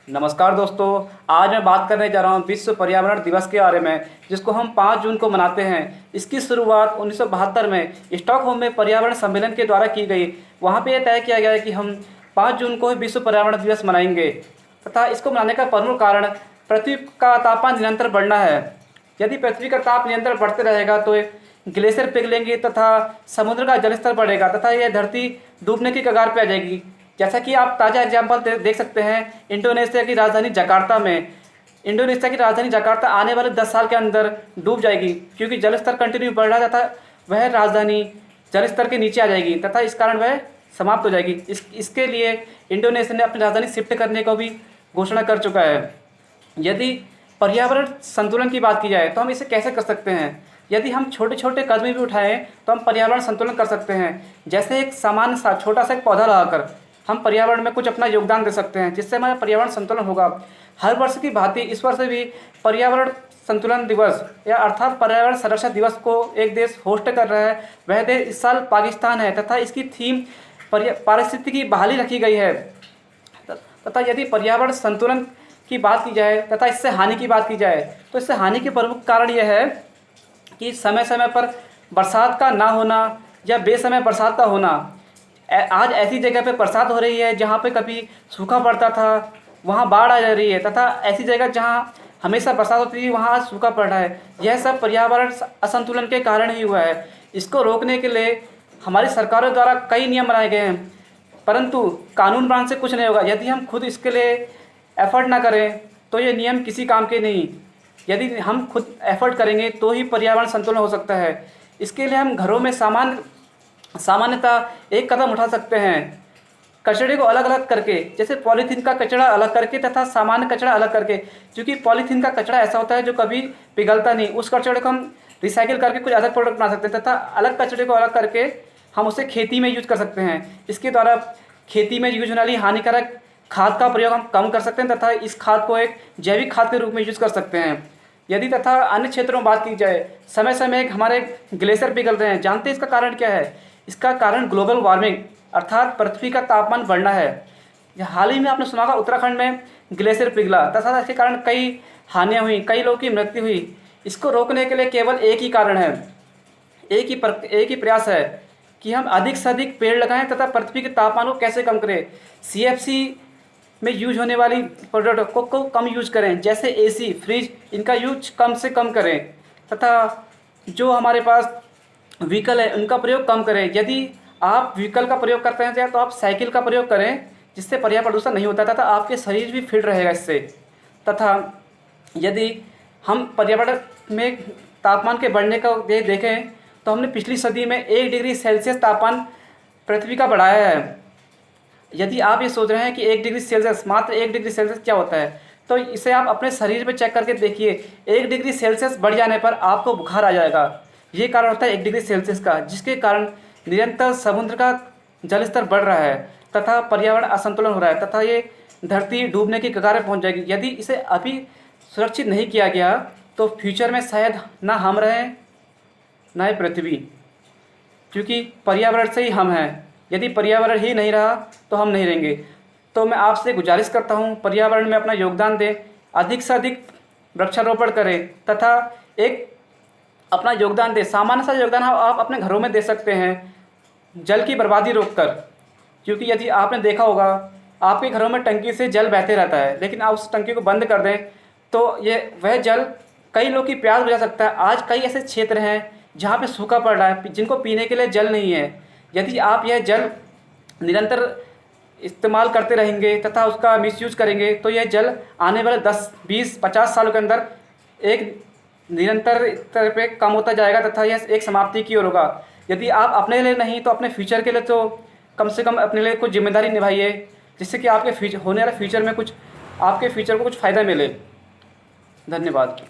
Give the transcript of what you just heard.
नमस्कार दोस्तों। आज मैं बात करने जा रहा हूँ विश्व पर्यावरण दिवस के बारे में, जिसको हम 5 जून को मनाते हैं। इसकी शुरुआत 1972 में स्टॉकहोम में पर्यावरण सम्मेलन के द्वारा की गई। वहाँ पे यह तय किया गया है कि हम 5 जून को ही विश्व पर्यावरण दिवस मनाएंगे तथा इसको मनाने का प्रमुख कारण पृथ्वी का तापमान निरंतर बढ़ना है। यदि पृथ्वी का ताप निरंतर बढ़ते रहेगा तो ग्लेशियर पिघलेंगे तथा समुद्र का जलस्तर बढ़ेगा तथा यह धरती डूबने की कगार पर आ जाएगी। जैसा कि आप ताज़ा एग्जाम्पल देख सकते हैं, इंडोनेशिया की राजधानी जकार्ता में। इंडोनेशिया की राजधानी जकार्ता आने वाले 10 साल के अंदर डूब जाएगी, क्योंकि जलस्तर कंटिन्यू बढ़ रहा है तथा वह राजधानी जलस्तर के नीचे आ जाएगी तथा इस कारण वह समाप्त हो जाएगी। इसके लिए इंडोनेशिया ने अपनी राजधानी शिफ्ट करने को भी घोषणा कर चुका है। यदि पर्यावरण संतुलन की बात की जाए तो हम इसे कैसे कर सकते हैं? यदि हम छोटे छोटे कदम भी उठाएं तो हम पर्यावरण संतुलन कर सकते हैं। जैसे एक सामान्य सा छोटा सा एक पौधा लगाकर हम पर्यावरण में कुछ अपना योगदान दे सकते हैं, जिससे हमारा पर्यावरण संतुलन होगा। हर वर्ष की भांति इस वर्ष भी पर्यावरण संतुलन दिवस या अर्थात पर्यावरण संरक्षण दिवस को एक देश होस्ट कर रहा है। वह देश इस साल पाकिस्तान है तथा इसकी थीम पारिस्थितिकी बहाली रखी गई है। तथा यदि पर्यावरण संतुलन की बात की जाए तथा इससे हानि की बात की जाए तो इससे हानि के प्रमुख कारण यह है कि समय समय पर बरसात का ना होना या बेसमय बरसात का होना। आज ऐसी जगह पे बरसात हो रही है जहाँ पे कभी सूखा पड़ता था, वहाँ बाढ़ आ जा रही है तथा ऐसी जगह जहाँ हमेशा बरसात होती थी वहाँ आज सूखा पड़ रहा है। यह सब पर्यावरण असंतुलन के कारण ही हुआ है। इसको रोकने के लिए हमारी सरकारों द्वारा कई नियम बनाए गए हैं, परंतु कानून बनाने से कुछ नहीं होगा। यदि हम खुद इसके लिए एफर्ट ना करें तो ये नियम किसी काम के नहीं। यदि हम खुद एफर्ट करेंगे तो ही पर्यावरण संतुलन हो सकता है। इसके लिए हम घरों में सामान्यतः एक कदम उठा सकते हैं, कचरे को अलग अलग करके। जैसे पॉलीथीन का कचरा अलग करके तथा सामान्य कचरा अलग करके, क्योंकि पॉलीथीन का कचरा ऐसा होता है जो कभी पिघलता नहीं। उस कचरे को हम रिसाइकिल करके कुछ अलग प्रोडक्ट बना सकते हैं तथा अलग कचरे को अलग करके हम उसे खेती में यूज कर सकते हैं। इसके द्वारा खेती में यूज होने वाली हानिकारक खाद का प्रयोग हम कम कर सकते हैं तथा इस खाद को एक जैविक खाद के रूप में यूज कर सकते हैं। यदि तथा अन्य क्षेत्रों में बात की जाए, समय समय हमारे ग्लेशियर पिघल रहे हैं। जानते हैं इसका कारण क्या है? इसका कारण ग्लोबल वार्मिंग अर्थात पृथ्वी का तापमान बढ़ना है। हाल ही में आपने सुना होगा उत्तराखंड में ग्लेशियर पिघला तथा इसके कारण कई हानियाँ हुई, कई लोगों की मृत्यु हुई। इसको रोकने के लिए केवल एक ही कारण है, एक ही प्रयास है कि हम अधिक से अधिक पेड़ लगाएं तथा पृथ्वी के तापमान को कैसे कम करें। CFC में यूज होने वाली प्रोडक्ट को कम यूज करें, जैसे AC, फ्रिज, इनका यूज कम से कम करें तथा जो हमारे पास व्हीकल है उनका प्रयोग कम करें। यदि आप व्हीकल का प्रयोग करते हैं तो आप साइकिल का प्रयोग करें, जिससे पर्यावरण प्रदूषण नहीं होता तथा आपके शरीर भी फिट रहेगा इससे। तथा यदि हम पर्यावरण में तापमान के बढ़ने का देखें तो हमने पिछली सदी में 1 डिग्री सेल्सियस तापमान पृथ्वी का बढ़ाया है। यदि आप ये सोच रहे हैं कि 1 डिग्री सेल्सियस, मात्र 1 डिग्री सेल्सियस क्या होता है, तो इसे आप अपने शरीर पे चेक करके देखिए। 1 डिग्री सेल्सियस बढ़ जाने पर आपको बुखार आ जाएगा। ये कारण होता है 1 डिग्री सेल्सियस का, जिसके कारण निरंतर समुद्र का जलस्तर बढ़ रहा है तथा पर्यावरण असंतुलन हो रहा है तथा ये धरती डूबने की कगार पर पहुँच जाएगी। यदि इसे अभी सुरक्षित नहीं किया गया तो फ्यूचर में शायद ना हम रहें ना ही पृथ्वी, क्योंकि पर्यावरण से ही हम हैं। यदि पर्यावरण ही नहीं रहा तो हम नहीं रहेंगे। तो मैं आपसे गुजारिश करता हूँ, पर्यावरण में अपना योगदान दें, अधिक से अधिक वृक्षारोपण करें तथा एक अपना योगदान दें। सामान्य सा योगदान आप अपने घरों में दे सकते हैं, जल की बर्बादी रोककर। क्योंकि यदि आपने देखा होगा आपके घरों में टंकी से जल बहते रहता है, लेकिन आप उस टंकी को बंद कर दें तो वह जल कई लोग की प्यास बुझा सकता है। आज कई ऐसे क्षेत्र हैं जहाँ पे सूखा पड़ रहा है, जिनको पीने के लिए जल नहीं है। यदि आप यह जल निरंतर इस्तेमाल करते रहेंगे तथा उसका मिसयूज करेंगे तो यह जल आने वाले 10, 20, 50 सालों के अंदर एक निरंतर स्तर पे कम होता जाएगा तथा यह एक समाप्ति की ओर होगा। यदि आप अपने लिए नहीं तो अपने फ्यूचर के लिए तो कम से कम अपने लिए कुछ जिम्मेदारी निभाइए, जिससे कि आपके होने वाले फ्यूचर में कुछ आपके फ्यूचर को कुछ फ़ायदा मिले। धन्यवाद।